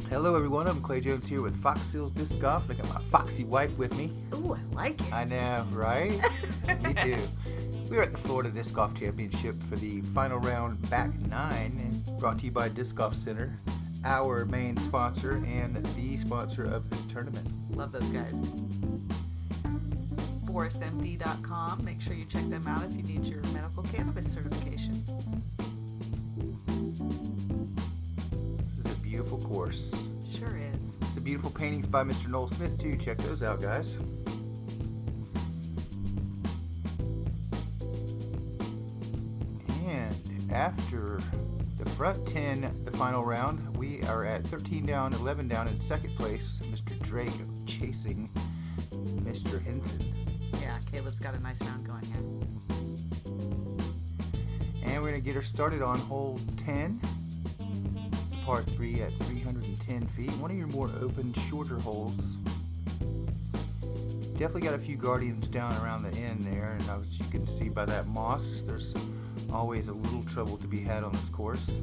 Hello everyone, I'm Clay Jones here with Fox Seals Disc Golf. I got my foxy wife with me. Ooh, I like it. I know, right? Me too. We are at the Florida Disc Golf Championship for the final round back 9, brought to you by Disc Golf Center, our main sponsor and the sponsor of this tournament. Love those guys. BorisMD.com. Make sure you check them out if you need your medical cannabis certification. This is a beautiful course. Sure is. Some beautiful paintings by Mr. Noel Smith too. Check those out, guys. And after the front 10, the final round, we are at 13 down, 11 down in second place. Mr. Drake chasing Mr. Henson. Yeah, Caleb's got a nice round going here. And we're going to get her started on hole 10. It's a par 3 at 310 feet. One of your more open, shorter holes. Definitely got a few guardians down around the end there, and as you can see by that moss, there's always a little trouble to be had on this course.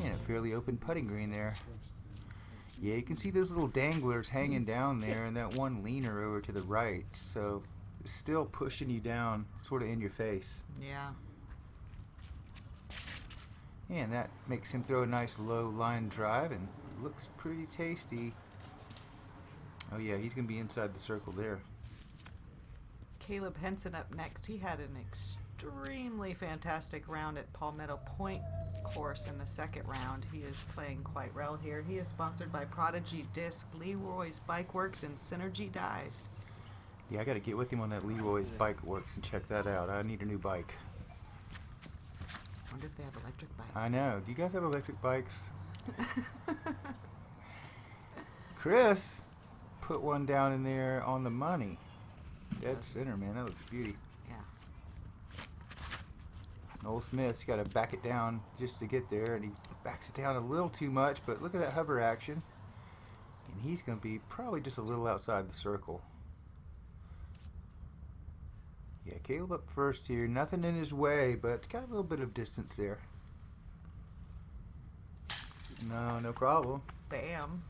And a fairly open putting green there. Yeah, you can see those little danglers hanging down there and that one leaner over to the right, so it's still pushing you down sort of in your face. Yeah. And that makes him throw a nice low line drive and looks pretty tasty. Oh yeah, he's going to be inside the circle there. Caleb Henson up next. He had an extremely fantastic round at Palmetto Point course in the second round. He is playing quite well here. He is sponsored by Prodigy Disc, Leroy's Bike Works, and Synergy Dyes. Yeah, I got to get with him on that Leroy's Bike Works and check that out. I need a new bike. Wonder if they have electric bikes. I know. Do you guys have electric bikes? Chris put one down in there on the money. Dead center, man. That looks beauty. Yeah. Noel Smith's got to back it down just to get there, and he backs it down a little too much, but look at that hover action. And he's going to be probably just a little outside the circle. Yeah, Caleb up first here. Nothing in his way, but it's got a little bit of distance there. No problem. Bam.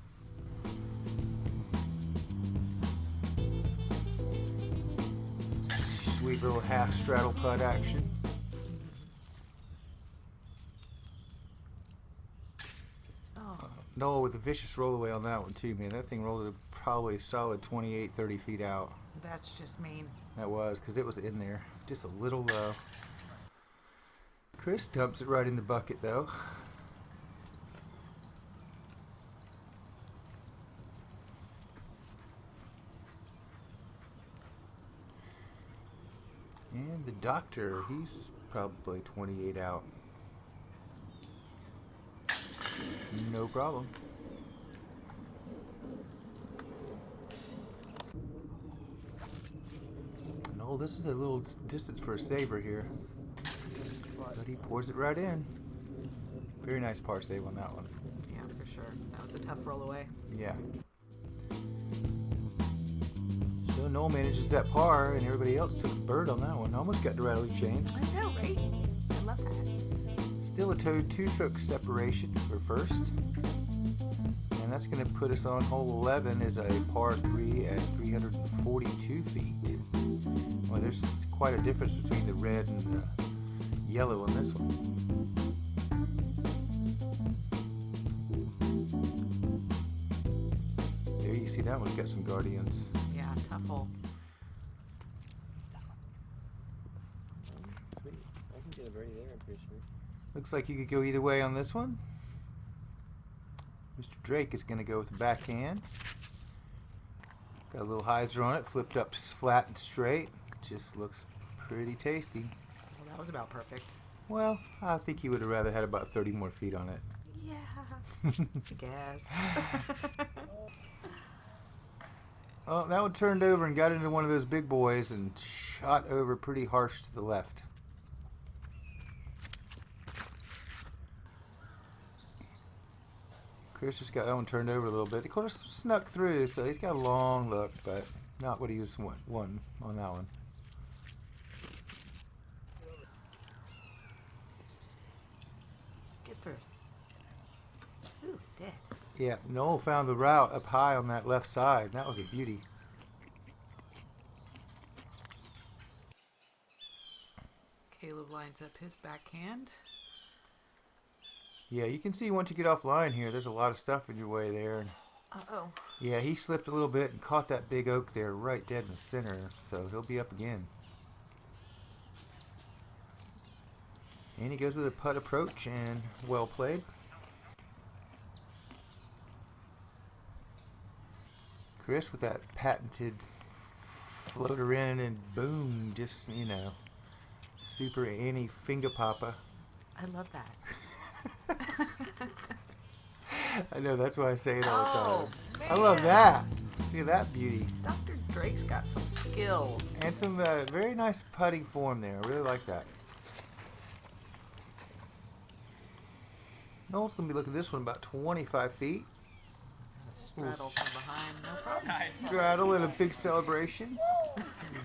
Sweet little half straddle putt action. Oh. Noel with a vicious rollaway on that one too, man. That thing rolled probably a solid 28, 30 feet out. That's just mean. That was, because it was in there. Just a little low. Chris dumps it right in the bucket though. And the doctor, he's probably 28 out. No problem. No, this is a little distance for a saver here. But he pours it right in. Very nice par save on that one. Yeah, for sure. That was a tough roll away. Yeah. So Noel manages that par, and everybody else took a bird on that one. Almost got to rattle chains. I know, right? I love that. Still a two-stroke separation for first. And that's going to put us on hole 11 is a par 3 at 342 feet. Well, there's quite a difference between the red and the yellow on this one. There you see that one's got some guardians. Yeah, tough hole. Sweet. I can get a birdie there, I'm pretty sure. Looks like you could go either way on this one. Mr. Drake is going to go with the backhand. Got a little hyzer on it, flipped up flat and straight. Just looks pretty tasty. Well, that was about perfect. Well, I think he would have rather had about 30 more feet on it. Yeah, I guess. Oh, that one turned over and got into one of those big boys and shot over pretty harsh to the left. Chris just got that one turned over a little bit. Of course, snuck through, so he's got a long look, but not what he was one on that one. Yeah, Noel found the route up high on that left side. That was a beauty. Caleb lines up his backhand. Yeah, you can see once you get offline here, there's a lot of stuff in your way there. Uh-oh. Yeah, he slipped a little bit and caught that big oak there right dead in the center, so he'll be up again. And he goes with a putt approach, and well played. Chris with that patented floater in, and boom, just, you know, super anti-finger papa. I love that. I know, that's why I say it all the Oh, time. I love that. Look at that beauty. Dr. Drake's got some skills. And some very nice putting form there. I really like that. Noel's going to be looking at this one about 25 feet. Straddle from behind, no problem. Straddle and a big celebration.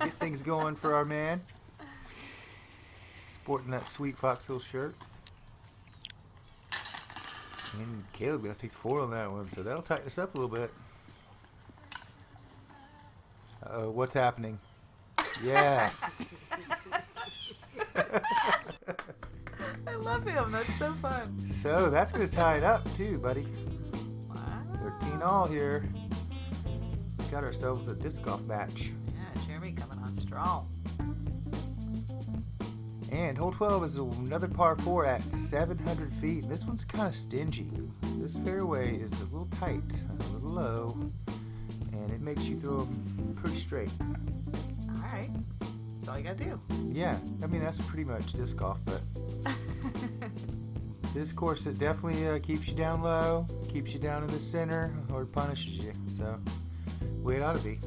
Get things going for our man. Sporting that sweet Fox Hill shirt. And Caleb going to take 4 on that one, so that'll tighten us up a little bit. Uh-oh, what's happening? Yes! I love him. That's so fun. So that's going to tie it up too, buddy. Wow. 13 all here. Got ourselves a disc golf match. Yeah, Jeremy coming on strong. And hole 12 is another par 4 at 700 feet. This one's kind of stingy. This fairway is a little tight, a little low, and it makes you throw them pretty straight. All right. That's all you got to do. Yeah, I mean, that's pretty much disc golf, but this course, it definitely keeps you down low, keeps you down in the center, or punishes you. So, the way it ought to be.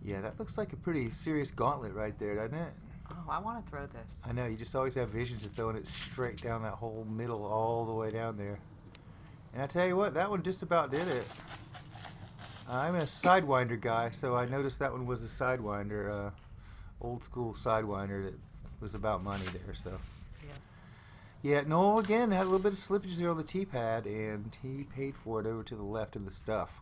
Yeah, that looks like a pretty serious gauntlet right there, doesn't it? Oh, I want to throw this. I know, you just always have visions of throwing it straight down that whole middle all the way down there. And I tell you what, that one just about did it. I'm a Sidewinder guy, so I noticed that one was a Sidewinder, old school Sidewinder that was about money there, so. Yes. Yeah, Noel again had a little bit of slippage there on the tee pad, and he paid for it over to the left in the stuff.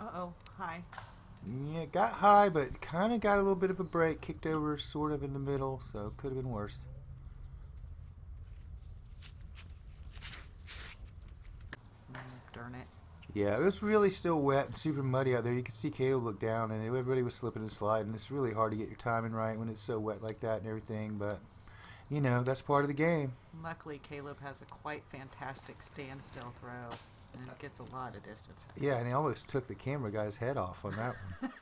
Uh-oh. Hi. Yeah, got high, but kind of got a little bit of a break, kicked over sort of in the middle, so could have been worse. Darn it. Yeah, it was really still wet and super muddy out there. You could see Caleb look down, and everybody was slipping and sliding. It's really hard to get your timing right when it's so wet like that and everything, but, you know, that's part of the game. Luckily, Caleb has a quite fantastic standstill throw, and it gets a lot of distance. Yeah, and he almost took the camera guy's head off on that one.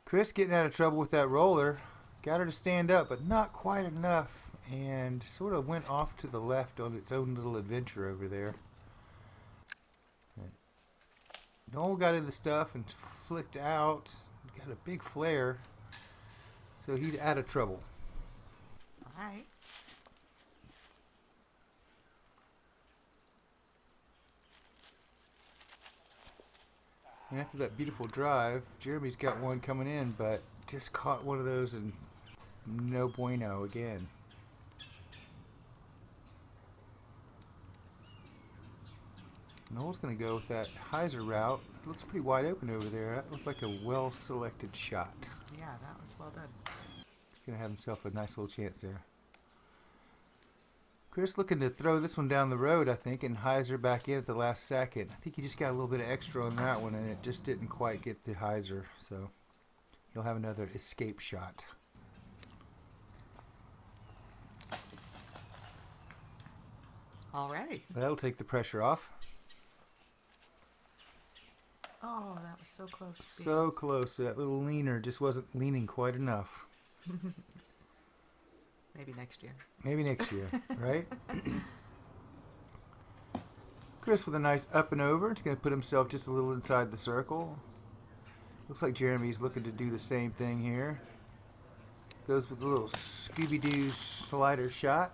Chris getting out of trouble with that roller. Got her to stand up, but not quite enough, and sort of went off to the left on its own little adventure over there. And Noel got in the stuff and flicked out. Got a big flare, so he's out of trouble. All right. And after that beautiful drive, Jeremy's got one coming in, but just caught one of those and no bueno again. Noel's going to go with that hyzer route. It looks pretty wide open over there. That looked like a well-selected shot. Yeah, that was well done. He's going to have himself a nice little chance there. Chris looking to throw this one down the road, I think, and hyzer back in at the last second. I think he just got a little bit of extra on that one, and it just didn't quite get the hyzer. So he'll have another escape shot. All right. That'll take the pressure off. Oh, that was so close. So close. That little leaner just wasn't leaning quite enough. Maybe next year. Maybe next year, right? Chris with a nice up and over. It's going to put himself just a little inside the circle. Looks like Jeremy's looking to do the same thing here. Goes with a little Scooby-Doo slider shot.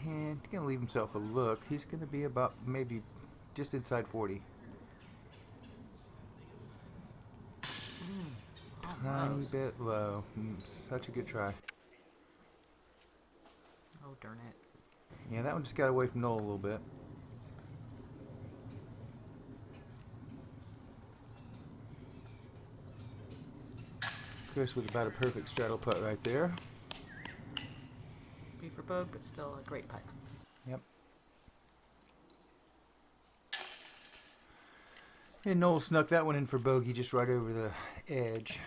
And he's going to leave himself a look. He's going to be about maybe just inside 40. tiny Almost. bit low. Such a good try. Oh, darn it. Yeah, that one just got away from Noel a little bit. Chris with about a perfect straddle putt right there. B for bogey, but still a great putt. Yep. And Noel snuck that one in for bogey just right over the edge.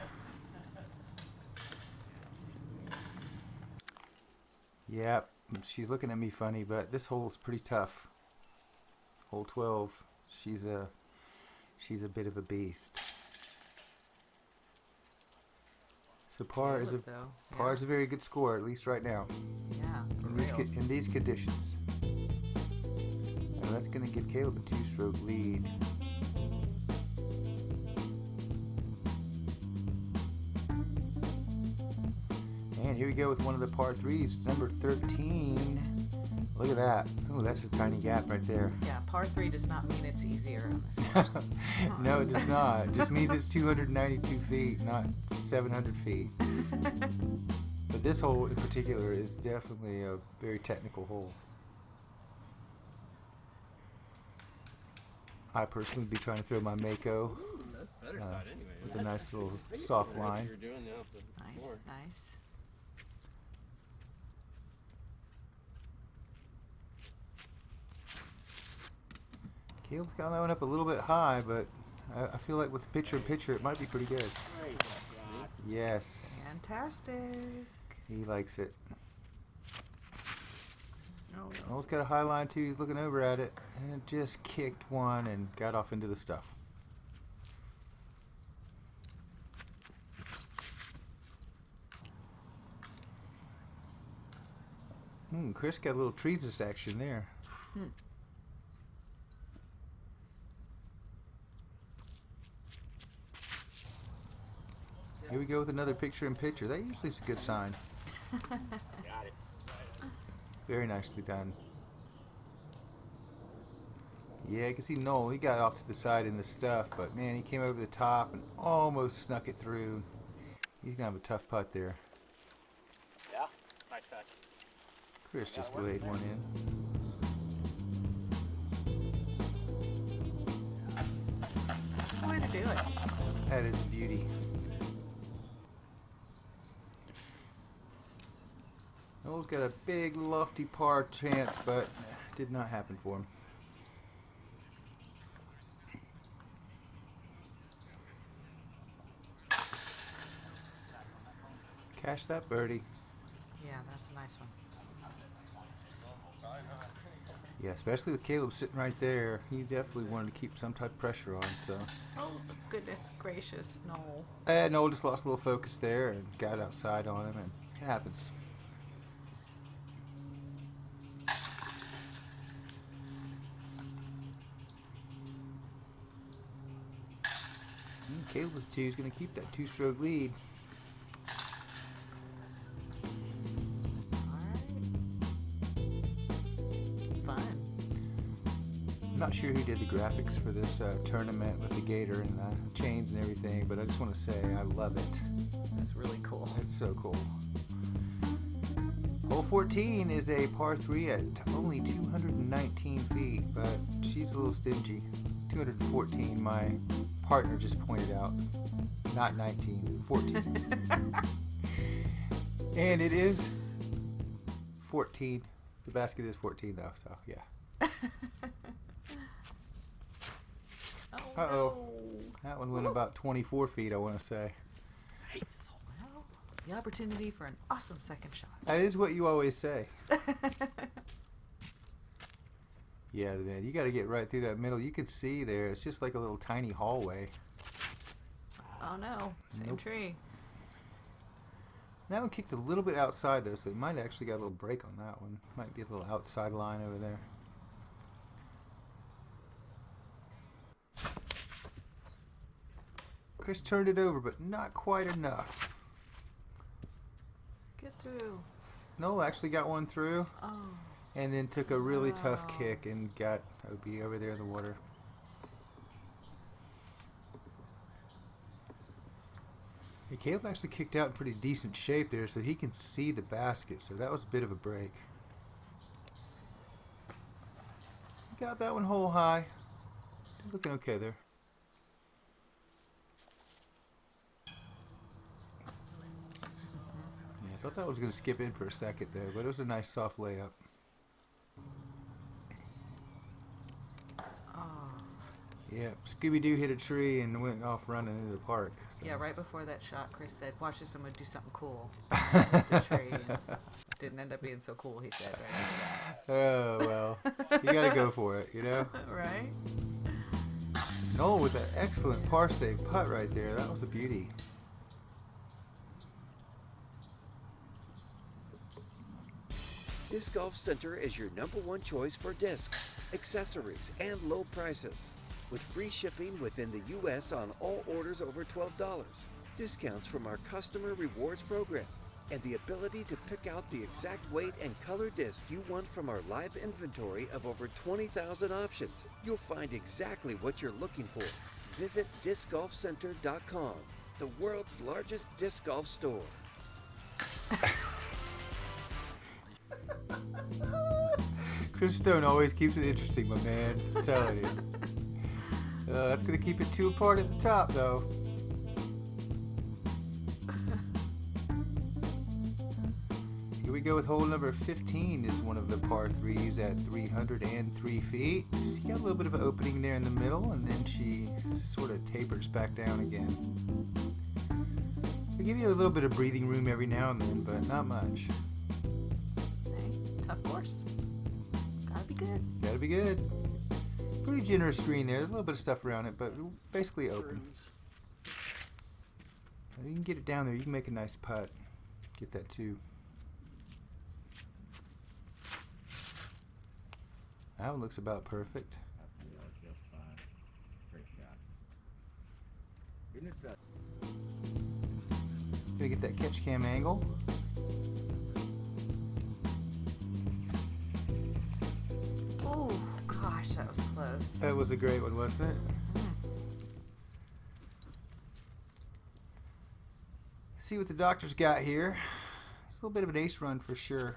Yep, she's looking at me funny, but this hole is pretty tough. Hole 12. She's a bit of a beast. So par is a very good score, at least right now. Yeah. In these conditions. Now that's going to give Caleb a 2-stroke lead. And here we go with one of the par 3s, number 13. Look at that. Oh, that's a tiny gap right there. Yeah, par 3 does not mean it's easier on this course. No, it does not. It just means it's 292 feet, not 700 feet. But this hole in particular is definitely a very technical hole. I personally would be trying to throw my Mako That's better side anyway. with a nice little soft line. You're doing now the Nice, more. nice. Caleb's got that one up a little bit high, but I feel like with the pitcher, it might be pretty good. Yes, Fantastic. he likes it. Oh, no. Noel's got a high line too. He's looking over at it and just kicked one and got off into the stuff. Chris got a little treasus action there. Here we go with another picture-in-picture. That usually is a good sign. Got it. Very nicely done. Yeah, you can see Noel. He got off to the side in the stuff, but man, he came over the top and almost snuck it through. He's gonna have a tough putt there. Yeah, nice touch. Chris just laid one in. That's the way to do it. That is a beauty. Noel's got a big lofty par chance, but did not happen for him. Cash that birdie. Yeah, that's a nice one. Yeah, especially with Caleb sitting right there. He definitely wanted to keep some type of pressure on. So, Oh, goodness gracious, Noel. Noel just lost a little focus there and got outside on him, and it happens. Caleb with 2 is going to keep that 2-stroke lead. I'm not sure who did the graphics for this tournament with the gator and the chains and everything, but I just want to say I love it. That's really cool. It's so cool. Hole 14 is a par 3 at only 219 feet, but she's a little stingy. 214, my partner just pointed out. Not 19, 14. And it is 14. The basket is 14 though, so yeah. Oh, Uh-oh. no. That one went about 24 feet, I want to say. Well, the opportunity for an awesome second shot. That is what you always say. Yeah, man, you got to get right through that middle. You can see there, it's just like a little tiny hallway. Oh no, same Nope. tree. That one kicked a little bit outside though, so it might actually got a little break on that one. Might be a little outside line over there. Chris turned it over, but not quite enough. Get through. Noel actually got one through, Oh, and then took a really tough Wow. kick and got OB over there in the water. Caleb actually kicked out in pretty decent shape there, so he can see the basket. So that was a bit of a break. He got that one hole high. He's looking okay there. Yeah, I thought that was going to skip in for a second there, but it was a nice soft layup. Yeah, Scooby-Doo hit a tree and went off running into the park. So. Yeah, right before that shot, Chris said, "Watch this, I'm going to do something cool." Hit the tree. And didn't end up being so cool, he said. Right? Oh, well. You got to go for it, you know? Right? Noel with an excellent par save putt right there. That was a beauty. Disc Golf Center is your #1 choice for discs, accessories, and low prices. With free shipping within the U.S. on all orders over $12, discounts from our customer rewards program, and the ability to pick out the exact weight and color disc you want from our live inventory of over 20,000 options. You'll find exactly what you're looking for. Visit discgolfcenter.com, the world's largest disc golf store. Chris Stone always keeps it interesting, my man. I'm telling you. That's going to keep it 2 apart at the top, though. Here we go with hole number 15. Is one of the par 3s at 303 feet. You got a little bit of an opening there in the middle, and then she sort of tapers back down again. They give you a little bit of breathing room every now and then, but not much. Hey, tough course. Gotta be good. Gotta be good. Pretty generous screen there. There's a little bit of stuff around it, but basically open. You can get it down there. You can make a nice putt. Get that too. That one looks about perfect. Just fine. Great shot. Isn't it that? Gonna get that catch cam angle. Oh, gosh, that was close. That was a great one, wasn't it? See what the doctor's got here. It's a little bit of an ace run for sure.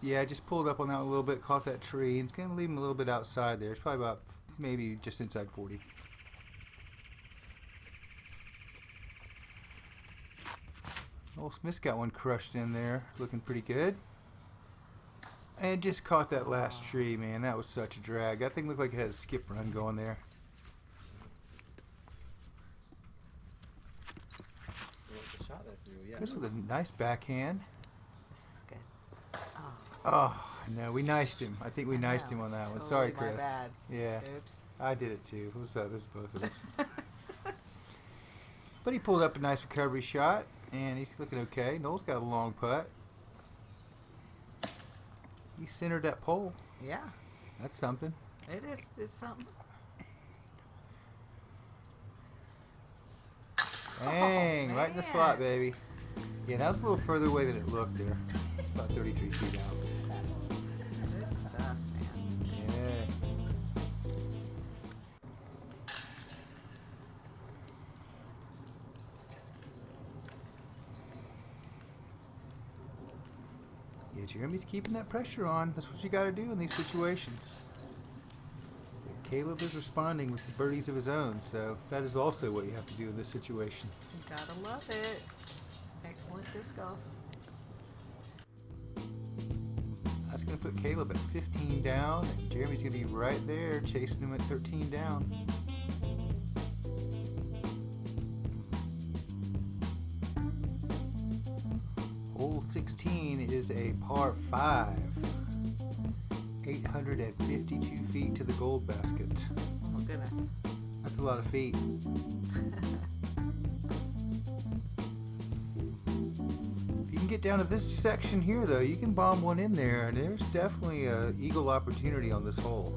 He just pulled up on that a little bit, caught that tree, and it's gonna leave him a little bit outside there. It's probably about maybe just inside 40. Noel Smith's got one crushed in there, looking pretty good. And just caught that last tree, man. That was such a drag. That thing looked like it had a skip run going there. The shot that threw, yeah. This with a nice backhand. This is good. Oh, Oh, no, we niced him. I think we niced him on that one. Sorry, totally my Chris. bad. Yeah, Oops. I did it too. What's up? It was both of us. But he pulled up a nice recovery shot, and he's looking okay. Noel's got a long putt. He centered that pole. Yeah, That's something. it is. It's something. Dang, right in the slot, man. baby. Yeah, that was a little further away than it looked there. About 33 feet out. Good stuff, man. Yeah. Yeah, Jeremy's keeping that pressure on. That's what you got to do in these situations. Caleb is responding with the birdies of his own, so that is also what you have to do in this situation. You gotta love it. Excellent disc golf. That's going to put Caleb at 15 down, and Jeremy's going to be right there chasing him at 13 down. Hole 16 is a par 5. 852 feet to the gold basket. Oh my goodness. That's a lot of feet. If you can get down to this section here, though, you can bomb one in there, and there's definitely a eagle opportunity on this hole.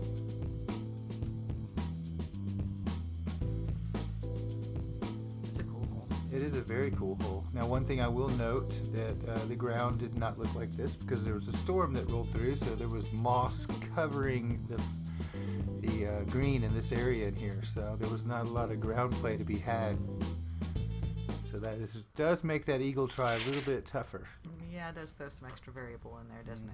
It's a cool hole. It is a very cool hole. Now, one thing I will note that the ground did not look like this because there was a storm that rolled through, so there was moss covering the the green in this area in here, so there was not a lot of ground play to be had. So that does make that eagle try a little bit tougher. Yeah, it does throw some extra variable in there, doesn't it?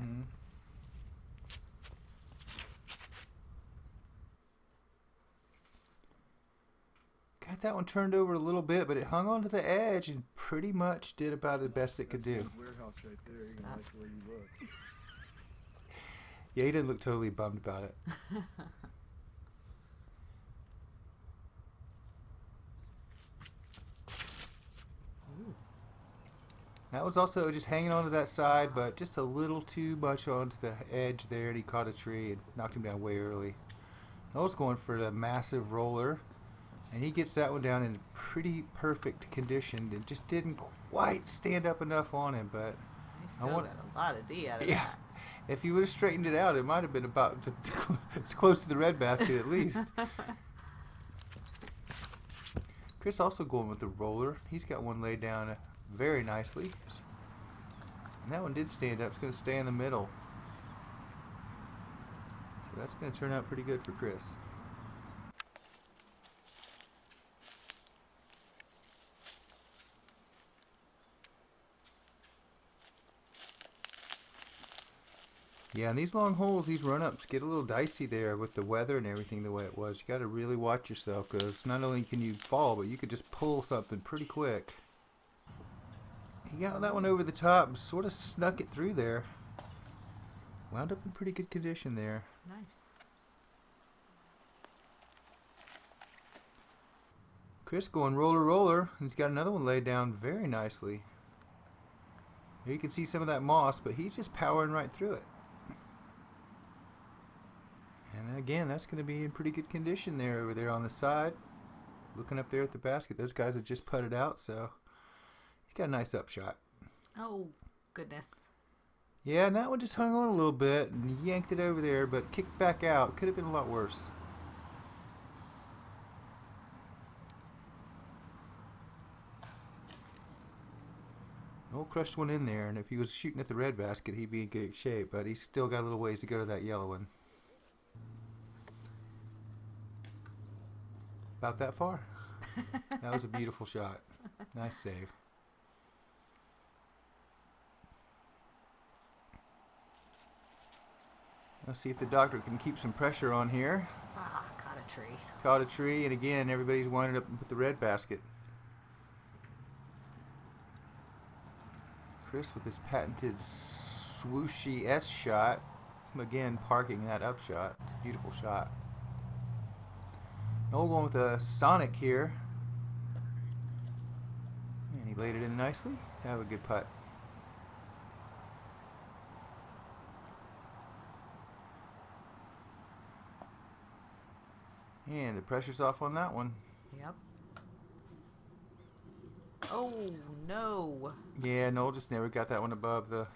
Got that one turned over a little bit, but it hung onto the edge and pretty much did about the best it could do. Warehouse right there. You're gonna like where you look. Yeah, he didn't look totally bummed about it. That was also just hanging onto that side, but just a little too much onto the edge there, and he caught a tree and knocked him down way early. Noel's going for the massive roller, and he gets that one down in pretty perfect condition. It just didn't quite stand up enough on him, but He still got a lot of D out of that. If he would have straightened it out, it might have been about close to the red basket at least. Chris also going with the roller. He's got one laid down very nicely. And that one did stand up. It's going to stay in the middle. So that's going to turn out pretty good for Chris. Yeah, and these long holes, these run-ups get a little dicey there with the weather and everything the way it was. You got to really watch yourself, because not only can you fall, but you could just pull something pretty quick. He got that one over the top and sort of snuck it through there. Wound up in pretty good condition there. Nice. Chris going roller, roller. And he's got another one laid down very nicely. Here you can see some of that moss, but he's just powering right through it. And again, that's going to be in pretty good condition there over there on the side. Looking up there at the basket. Those guys have just putted out, so he's got a nice upshot. Oh, goodness. Yeah, and that one just hung on a little bit and yanked it over there, but kicked back out. Could have been a lot worse. Noel crushed one in there, and if he was shooting at the red basket, he'd be in good shape, but he's still got a little ways to go to that yellow one. About that far. That was a beautiful shot. Nice save. Let's see if the doctor can keep some pressure on here. Ah, caught a tree. Caught a tree, and again, everybody's winding up with the red basket. Chris with his patented swooshy S shot. Again, parking that up shot. It's a beautiful shot. Noel going with a Sonic here. And he laid it in nicely. Have a good putt. And the pressure's off on that one. Yep. Oh, no. Yeah, Noel just never got that one above the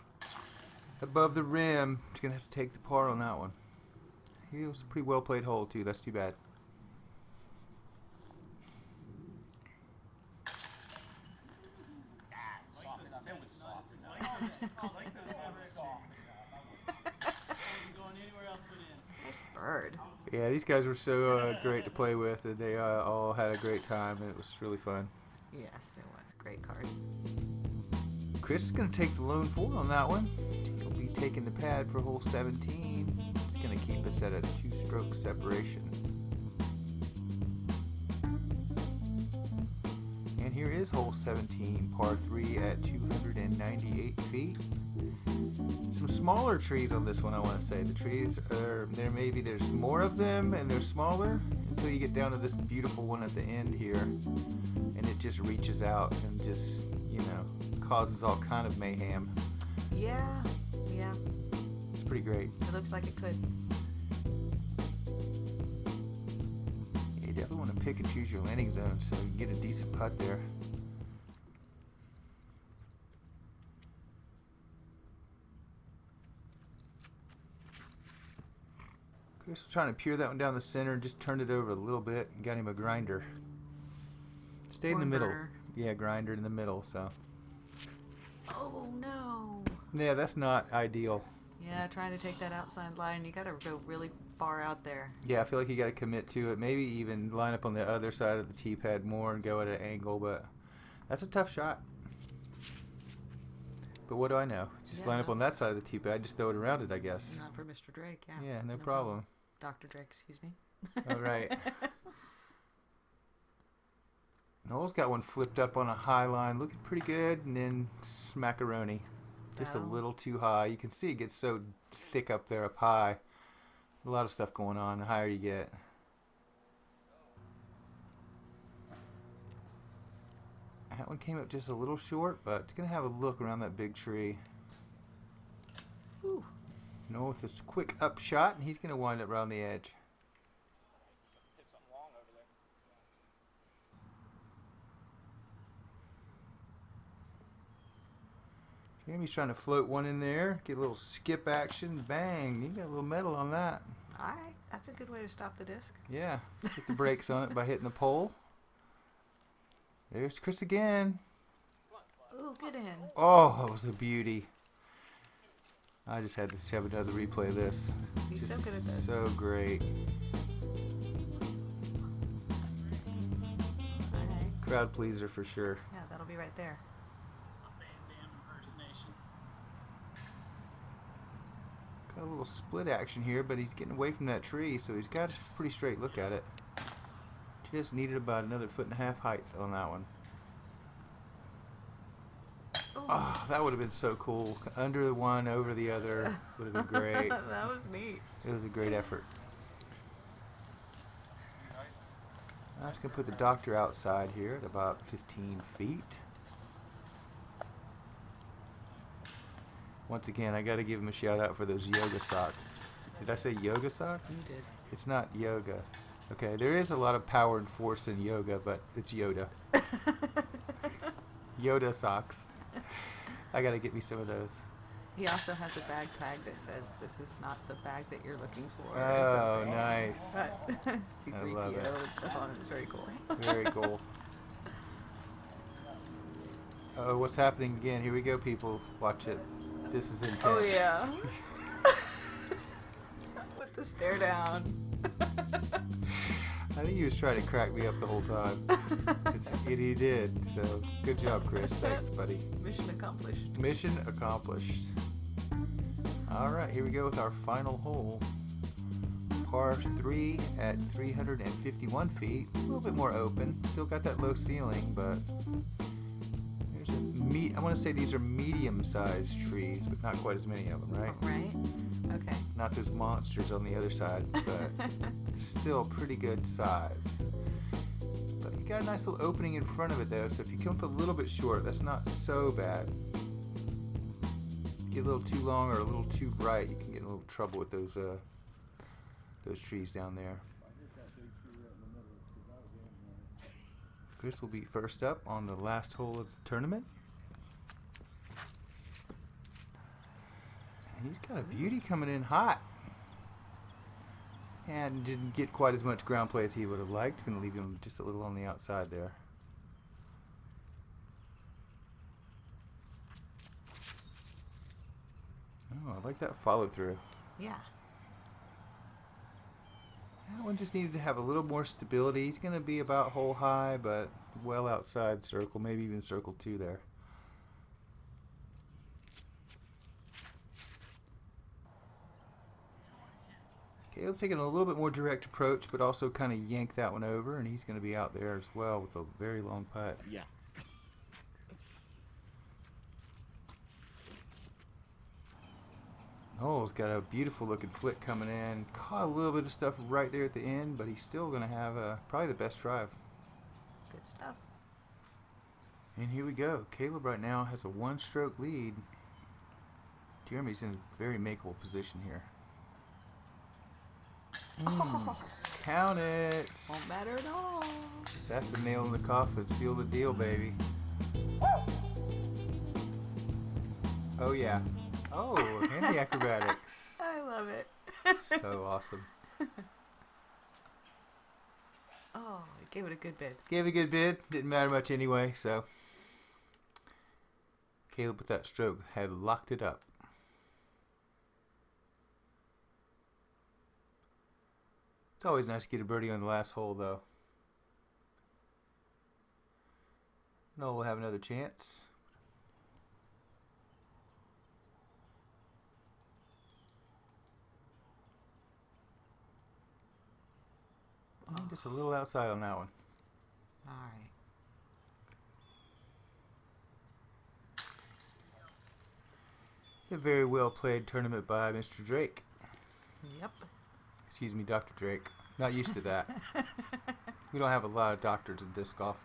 rim. He's going to have to take the par on that one. It was a pretty well played hole, too. That's too bad. Nice bird. Yeah, these guys were so great to play with, and they all had a great time, and it was really fun. Yes, it was. Great card. Chris is going to take the lone 4 on that one. He'll be taking the pad for hole 17. It's going to keep us at a 2-stroke separation. And here is hole 17, par 3 at 298 feet. Some smaller trees on this one, I want to say. The trees are, there's more of them and they're smaller until you get down to this beautiful one at the end here. And it just reaches out and just, causes all kind of mayhem. Yeah. It's pretty great. It looks like it could. Yeah, you definitely want to pick and choose your landing zone so you can get a decent putt there. Chris was trying to peer that one down the center and just turned it over a little bit and got him a grinder. Stayed in the middle. Burner. Yeah, grinder in the middle, so. Oh, no. Yeah, that's not ideal. Yeah, trying to take that outside line, you got to go really far out there. Yeah, I feel like you got to commit to it. Maybe even line up on the other side of the tee pad more and go at an angle, but that's a tough shot. But what do I know? Just line up on that side of the tee pad, just throw it around it, I guess. Not for Mr. Drake, yeah. Yeah, no problem. Dr. Drake, excuse me. All right. Noel's got one flipped up on a high line, looking pretty good, and then smackaroni. Just a little too high. You can see it gets so thick up there up high. A lot of stuff going on the higher you get. That one came up just a little short, but it's going to have a look around that big tree. Whew. Noel with this quick up shot, and he's going to wind up around the edge. Jamie's trying to float one in there, get a little skip action, bang. You got a little metal on that. All right, that's a good way to stop the disc. Yeah, hit the brakes on it by hitting the pole. There's Chris again. Ooh, get in. Oh, that was a beauty. I just had to have another replay of this. He's Just so good at this. So great. All right. Crowd pleaser for sure. Yeah, that'll be right there. Got a little split action here, but he's getting away from that tree, so he's got a pretty straight look at it. Just needed about another 1.5 foot height on that one. Oh, that would have been so cool. Under the one, over the other. Would have been great. That was neat. It was a great effort. I'm just going to put the doctor outside here at about 15 feet. Once again, I got to give him a shout out for those yoga socks. Did I say yoga socks? You did. It's not yoga. Okay, there is a lot of power and force in yoga, but it's Yoda. Yoda socks. I got to get me some of those. He also has a bag tag that says, "This is not the bag that you're looking for." Oh, or something. nice. But C3PO love it. and stuff on it. It's very cool. Very cool. Oh, what's happening again? Here we go, people. Watch it. This is intense. Oh, yeah. Put the stare down. I think he was trying to crack me up the whole time. He did. So, good job, Chris. Thanks, buddy. Mission accomplished. Mission accomplished. All right, here we go with our final hole. Par 3 at 351 feet. A little bit more open. Still got that low ceiling, but there's I want to say these are medium-sized trees, but not quite as many of them, right? Right? Okay. Not those monsters on the other side, but still pretty good size. But you got a nice little opening in front of it, though, so if you come up a little bit short, that's not so bad. Get a little too long or a little too bright, you can get in a little trouble with those trees down there. Chris will be first up on the last hole of the tournament. And he's got a beauty coming in hot. And didn't get quite as much ground play as he would have liked. Going to leave him just a little on the outside there. Oh, I like that follow through. Yeah. That one just needed to have a little more stability. He's going to be about hole high, but well outside circle, maybe even circle 2 there. Caleb taking a little bit more direct approach, but also kind of yank that one over, and he's going to be out there as well with a very long putt. Yeah. Noel's got a beautiful looking flick coming in. Caught a little bit of stuff right there at the end, but he's still going to have probably the best drive. Good stuff. And here we go. Caleb right now has a 1-stroke lead. Jeremy's in a very makeable position here. Count it. Won't matter at all. That's the nail in the coffin. Seal the deal, baby. Oh, yeah. Oh, and the acrobatics. I love it. So awesome. Oh, I gave it a good bid. Gave it a good bid. Didn't matter much anyway, so. Caleb with that stroke had locked it up. It's always nice to get a birdie on the last hole, though. Noel will have another chance. Just a little outside on that one. All right. A very well played tournament by Mr. Drake. Yep. Excuse me, Dr. Drake. Not used to that. We don't have a lot of doctors in disc golf.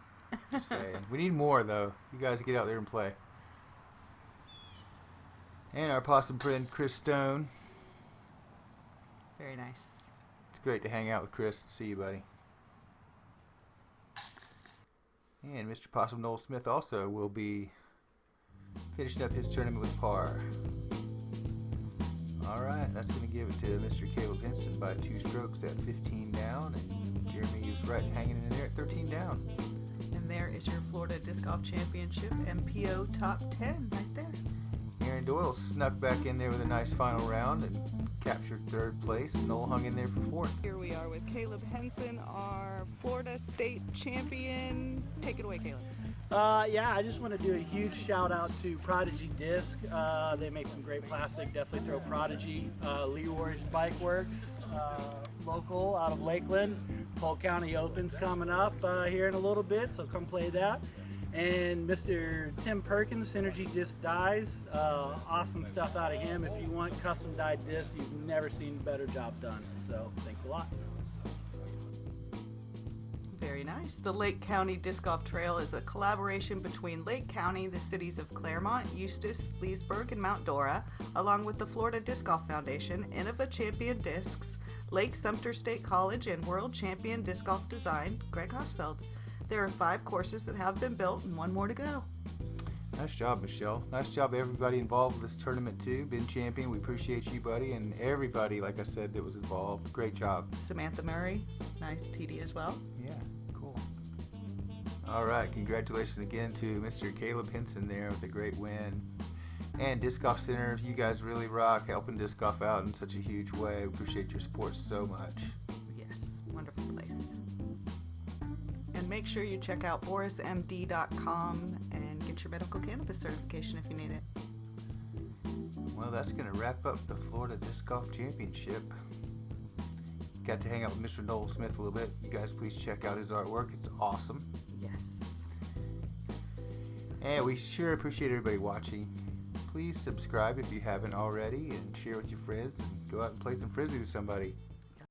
Just saying. We need more, though. You guys get out there and play. And our possum friend, Chris Stone. Very nice. It's great to hang out with Chris. See you, buddy. And Mr. Possum Noel Smith also will be finishing up his tournament with par. Alright, that's going to give it to Mr. Caleb Henson by 2 strokes at 15 down. And Jeremy is right hanging in there at 13 down. And there is your Florida Disc Golf Championship MPO Top 10 right there. Aaron Doyle snuck back in there with a nice final round and captured 3rd place. Noel hung in there for 4th. Here we are with Caleb Henson, our Florida State champion. Take it away, Caleb. Yeah, I just want to do a huge shout out to Prodigy Disc. They make some great plastic. Definitely throw Prodigy. Leroy's Bike Works, local out of Lakeland. Polk County Open's coming up here in a little bit, so come play that. And Mr. Tim Perkins, Synergy Disc Dies. Awesome stuff out of him. If you want custom dyed discs, you've never seen a better job done. So thanks a lot. Very nice. The Lake County Disc Golf Trail is a collaboration between Lake County, the cities of Clermont, Eustis, Leesburg, and Mount Dora, along with the Florida Disc Golf Foundation, Innova Champion Discs, Lake Sumter State College, and World Champion Disc Golf Design, Greg Hosfeld. There are 5 courses that have been built and 1 more to go. Nice job, Michelle. Nice job, everybody involved with this tournament, too. Been champion. We appreciate you, buddy, and everybody, like I said, that was involved. Great job. Samantha Murray, nice TD as well. Yeah, cool. All right, congratulations again to Mr. Caleb Henson there with a great win. And Disc Golf Center, you guys really rock, helping disc golf out in such a huge way. We appreciate your support so much. Yes, wonderful place. And make sure you check out borismd.com and get your medical cannabis certification if you need it. Well, that's going to wrap up the Florida Disc Golf Championship. Got to hang out with Mr. Noel Smith a little bit. You guys please check out his artwork. It's awesome. Yes. And we sure appreciate everybody watching. Please subscribe if you haven't already and share with your friends and go out and play some frisbee with somebody.